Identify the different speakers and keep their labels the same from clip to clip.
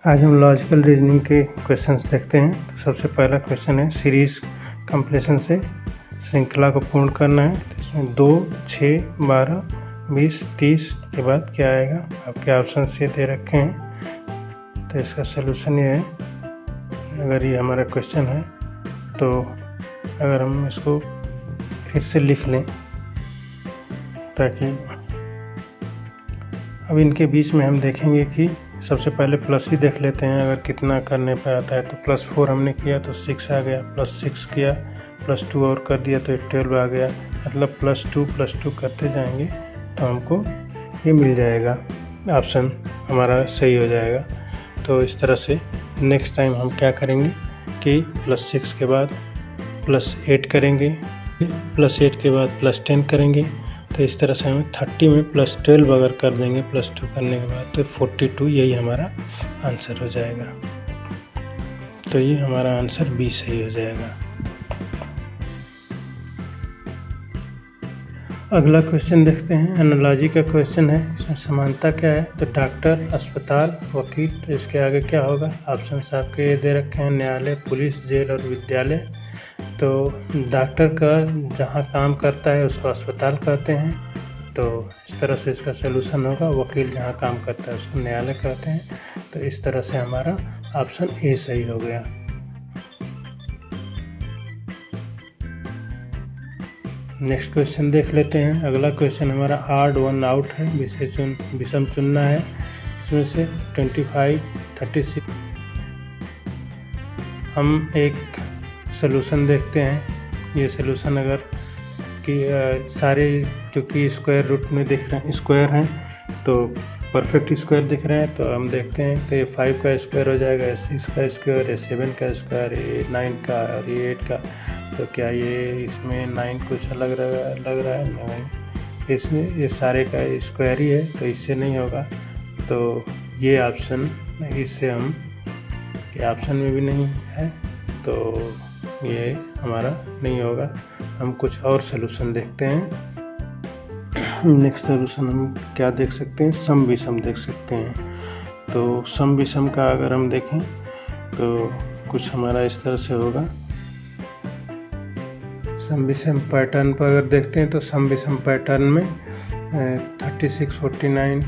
Speaker 1: आज हम logical reasoning के क्वेश्चंस देखते हैं। तो सबसे पहला क्वेश्चन है सीरीज कंप्लीशन से श्रृंखला को पूर्ण करना है। तो इसमें 2, 6, 12, 20, 30 के बाद क्या आएगा, आपके ऑप्शन से दे रखे हैं। तो इसका सलूशन ये है, अगर ये हमारा क्वेश्चन है तो अगर हम इसको फिर से लिख लें ताकि अब इनके बीच में हम देखेंगे कि सबसे पहले प्लस ही देख लेते हैं। अगर कितना करने पर आता है तो +4 हमने किया तो 6 आ गया, +6 किया, +2 और कर दिया तो 12 आ गया। मतलब +2 करते जाएंगे तो हमको ये मिल जाएगा, ऑप्शन हमारा सही हो जाएगा। तो इस तरह से नेक्स्ट टाइम हम क्या करेंगे कि +6 के बाद +8 करेंगे, +8 के बाद +10 करेंगे। तो इस तरह से हमें 30 में +12 अगर कर देंगे +2 करने के बाद तो 42, यही हमारा आंसर हो जाएगा। तो ये हमारा आंसर बी सही हो जाएगा। अगला क्वेश्चन देखते हैं, एनालॉजी का क्वेश्चन है। इसमें समानता क्या है, तो डॉक्टर, अस्पताल, वकील। तो इसके आगे क्या होगा, ऑप्शन आपके ये दे रखे हैं, न्यायालय, पुलिस, जेल और विद्यालय। तो डॉक्टर का जहाँ काम करता है उसको अस्पताल कहते हैं, तो इस तरह से इसका सलूशन होगा। वकील जहाँ काम करता है उसको न्यायालय कहते हैं। तो इस तरह से हमारा ऑप्शन ए सही हो गया। नेक्स्ट क्वेश्चन देख लेते हैं। अगला क्वेश्चन हमारा ऑड वन आउट है, विषम चुनना है। इसमें से 25, 36। हम एक सलूशन देखते हैं। ये सलूशन अगर कि सारे चूँकि स्क्वायर रूट में दिख रहे हैं, स्क्वायर हैं तो परफेक्ट स्क्वायर दिख रहे हैं, तो हम देखते हैं कि 5 का स्क्वायर हो जाएगा, 6 का स्क्वायर, 7 का स्क्वायर, 9 का और 8 का। तो क्या ये इसमें 9 कुछ अलग लग रहा है? नहीं, इसमें ये सारे का स्क्वायर ही है, तो इससे नहीं होगा। तो ये ऑप्शन, इससे हम ये ऑप्शन में भी नहीं है, तो ये हमारा नहीं होगा। हम कुछ और सलूशन देखते हैं। नेक्स्ट सलूशन हम क्या देख सकते हैं, सम विषम देख सकते हैं। तो सम विषम का अगर हम देखें तो कुछ हमारा इस तरह से होगा। सम विषम पैटर्न पर अगर देखते हैं तो सम विषम पैटर्न में 36, 49,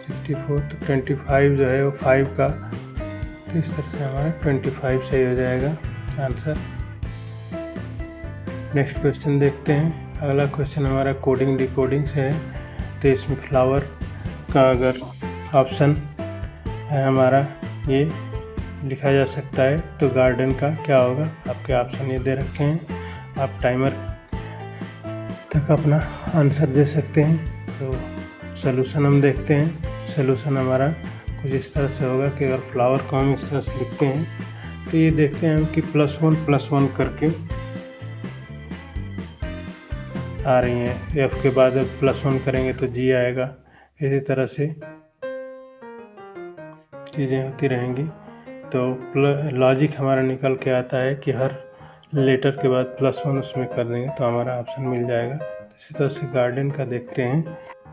Speaker 1: 64, तो 25 जो है वो 5 का, तो इस तरह से हमारा 25 सही हो जाएगा आंसर। नेक्स्ट क्वेश्चन देखते हैं। अगला क्वेश्चन हमारा कोडिंग डिकोडिंग से है। तो इसमें फ्लावर का अगर ऑप्शन है हमारा, ये लिखा जा सकता है। तो गार्डन का क्या होगा, आपके ऑप्शन ये दे रखे हैं। आप टाइमर तक अपना आंसर दे सकते हैं। तो सलूशन हम देखते हैं। सलूशन हमारा कुछ इस तरह से होगा कि अगर फ्लावर को हम इस तरह से लिखते हैं तो ये देखते हैं हम कि +1 करके आ रही हैं। F के बाद अब +1 करेंगे तो G आएगा। इसी तरह से चीज़ें होती रहेंगी। तो लॉजिक हमारा निकल के आता है कि हर लेटर के बाद +1 उसमें कर देंगे तो हमारा ऑप्शन मिल जाएगा। इसी तरह से गार्डन का देखते हैं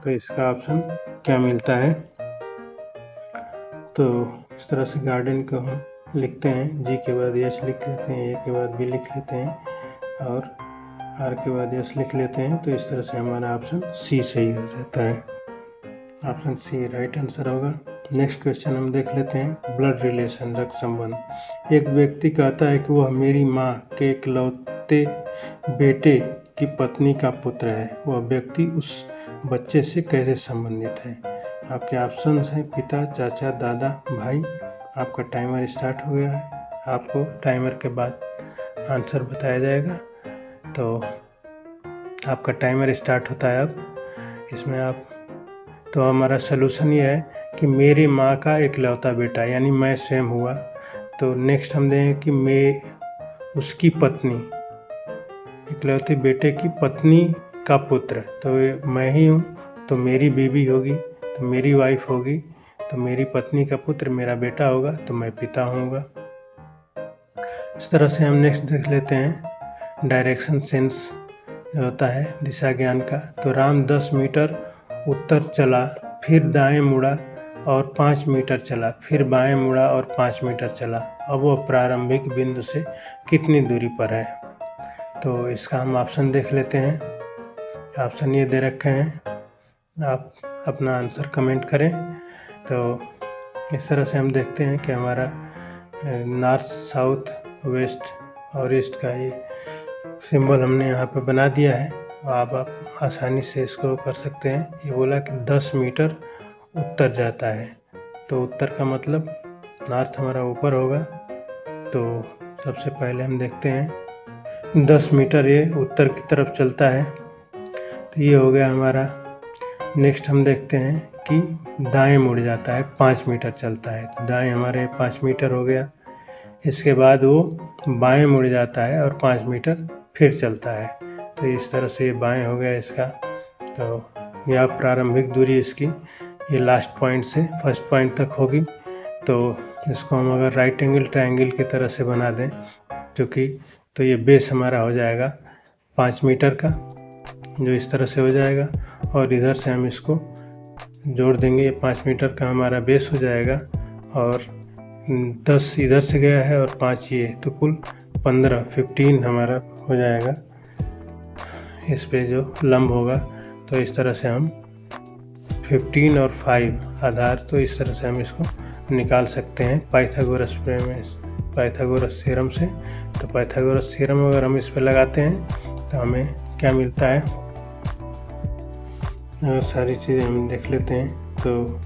Speaker 1: तो इसका ऑप्शन क्या मिलता है। तो इस तरह से गार्डन को हम लिखते हैं, G के बाद H लिख लेते हैं, A के बाद B लिख लेते हैं और R के बाद S लिख लेते हैं। तो इस तरह से हमारा ऑप्शन C सही हो जाता है। ऑप्शन C राइट आंसर होगा। नेक्स्ट क्वेश्चन हम देख लेते हैं, ब्लड रिलेशन, रक्त संबंध। एक व्यक्ति कहता है कि वह मेरी माँ के इकलौते बेटे की पत्नी का पुत्र है। वह व्यक्ति उस बच्चे से कैसे संबंधित है? आपके ऑप्शन हैं पिता, चाचा, दादा, भाई। आपका टाइमर स्टार्ट हो गया है। आपको टाइमर के बाद आंसर बताया जाएगा। तो आपका टाइमर स्टार्ट होता है अब। इसमें आप, तो हमारा सलूशन ये है कि मेरी माँ का इकलौता बेटा, यानी मैं स्वयं हुआ। तो नेक्स्ट हम देंगे कि मैं उसकी पत्नी, इकलौते बेटे की पत्नी का पुत्र, तो मैं ही हूँ, तो मेरी बीवी होगी, तो मेरी वाइफ होगी, तो मेरी पत्नी का पुत्र मेरा बेटा होगा, तो मैं पिता होऊंगा। इस तरह से हम नेक्स्ट देख लेते हैं, डायरेक्शन सेंस होता है, दिशा ज्ञान का। तो राम 10 मीटर उत्तर चला, फिर दाएं मुड़ा और 5 मीटर चला, फिर बाएं मुड़ा और 5 मीटर चला। अब वो प्रारंभिक बिंदु से कितनी दूरी पर है? तो इसका हम ऑप्शन देख लेते हैं। ऑप्शन ये दे रखे हैं, आप अपना आंसर कमेंट करें। तो इस तरह से हम देखते हैं कि हमारा नॉर्थ, साउथ, वेस्ट और ईस्ट का ये सिंबल हमने यहाँ पे बना दिया है। आप आसानी से इसको कर सकते हैं। ये बोला कि 10 मीटर उत्तर जाता है, तो उत्तर का मतलब नॉर्थ हमारा ऊपर होगा। तो सबसे पहले हम देखते हैं 10 मीटर ये उत्तर की तरफ चलता है, तो ये हो गया हमारा। नेक्स्ट हम देखते हैं कि दाएं मुड़ जाता है, 5 मीटर चलता है, तो दाएं हमारे 5 मीटर हो गया। इसके बाद वो बाएं मुड़ जाता है और 5 मीटर फिर चलता है, तो इस तरह से ये बाएं हो गया इसका। तो यह प्रारंभिक दूरी इसकी ये लास्ट पॉइंट से फर्स्ट पॉइंट तक होगी। तो इसको हम अगर राइट एंगल ट्रायंगल की तरह से बना दें क्योंकि, तो ये बेस हमारा हो जाएगा 5 मीटर का, जो इस तरह से हो जाएगा। और इधर से हम इसको जोड़ देंगे, ये 5 मीटर का हमारा बेस हो जाएगा। और 10 इधर से गया है और 5 ये, तो कुल 15 हमारा हो जाएगा इस पे जो लंब होगा। तो इस तरह से हम 15 और 5 आधार, तो इस तरह से हम इसको निकाल सकते हैं पाइथागोरस थ्योरम से। तो पाइथागोरस थ्योरम अगर हम इस पे लगाते हैं तो हमें क्या मिलता है, सारी चीज़ें हम देख लेते हैं। तो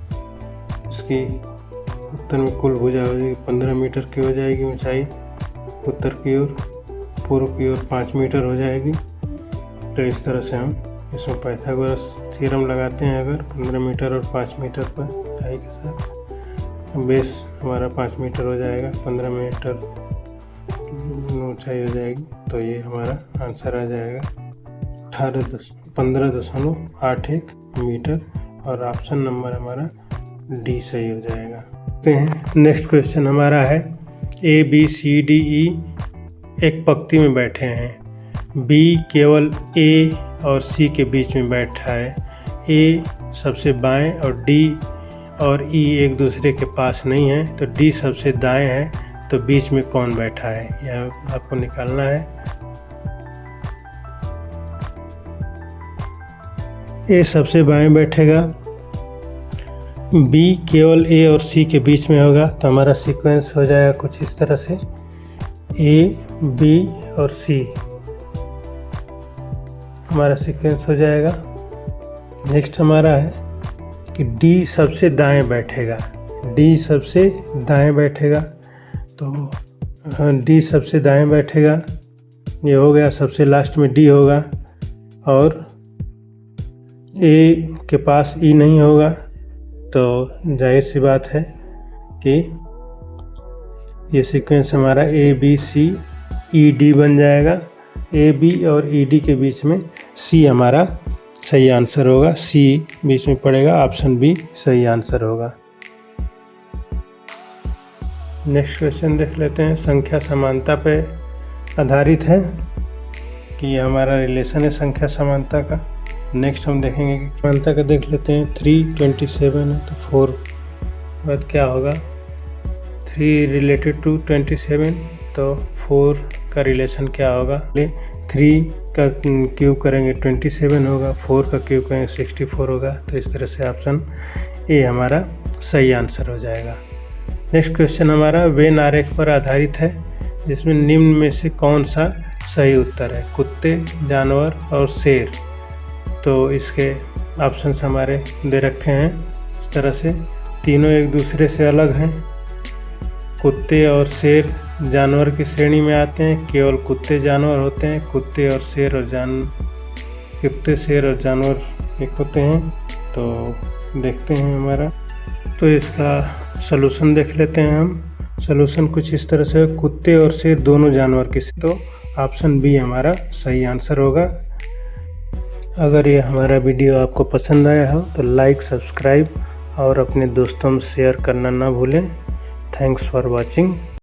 Speaker 1: इसकी उत्तर में कुल भुजा हो जाएगी 15 मीटर की हो जाएगी ऊंचाई उत्तर की ओर, पूर्व की ओर 5 मीटर हो जाएगी। तो इस तरह से हम इसमें पाइथागोरस थ्योरम लगाते हैं। अगर 15 मीटर और 5 मीटर पर ऊंचाई के साथ बेस हमारा 5 मीटर हो जाएगा, 15 मीटर ऊंचाई हो जाएगी। तो ये हमारा आंसर आ जाएगा 15.81 मीटर, और ऑप्शन नंबर हमारा डी सही हो जाएगा। नेक्स्ट क्वेश्चन हमारा है A B C D E एक पंक्ति में बैठे हैं, बी केवल ए और सी के बीच में बैठा है, ए सबसे बाएं और डी और ई एक दूसरे के पास नहीं है, तो डी सबसे दाएं है, तो बीच में कौन बैठा है, यह आपको निकालना है। ए सबसे बाएं बैठेगा, बी केवल ए और सी के बीच में होगा, तो हमारा सीक्वेंस हो जाएगा कुछ इस तरह से, ए बी और सी हमारा सीक्वेंस हो जाएगा। नेक्स्ट हमारा है कि डी सबसे दाएं बैठेगा, डी सबसे दाएं बैठेगा, तो डी सबसे दाएं बैठेगा, ये हो गया। सबसे लास्ट में डी होगा और ए के पास ई नहीं होगा, तो जाहिर सी बात है कि ये सीक्वेंस हमारा A B C E D बन जाएगा। ए बी और ई डी के बीच में सी हमारा सही आंसर होगा, सी बीच में पड़ेगा, ऑप्शन बी सही आंसर होगा। नेक्स्ट क्वेश्चन देख लेते हैं, संख्या समानता पे आधारित है कि ये हमारा रिलेशन है संख्या समानता का। नेक्स्ट हम देखेंगे कि समानता का देख लेते हैं, 327 है तो 4 बाद क्या होगा, 3 रिलेटेड टू 27, तो 4 का रिलेशन क्या होगा, 3 का क्यूब करेंगे 27 होगा, 4 का क्यूब करेंगे 64 होगा। तो इस तरह से ऑप्शन ए हमारा सही आंसर हो जाएगा। नेक्स्ट क्वेश्चन हमारा वेन आरेख पर आधारित है, जिसमें निम्न में से कौन सा सही उत्तर है, कुत्ते, जानवर और शेर। तो इसके ऑप्शंस हमारे दे रखे हैं इस तरह से, तीनों एक दूसरे से अलग हैं। कुत्ते और शेर जानवर की श्रेणी में आते हैं, केवल कुत्ते जानवर होते हैं, कुत्ते शेर और जानवर एक होते हैं। तो देखते हैं हमारा, तो इसका सलूशन देख लेते हैं हम। सलूशन कुछ इस तरह से, कुत्ते और शेर दोनों जानवर के, तो ऑप्शन बी हमारा सही आंसर होगा। अगर ये हमारा वीडियो आपको पसंद आया हो तो लाइक, सब्सक्राइब और अपने दोस्तों में शेयर करना ना भूलें। Thanks for watching.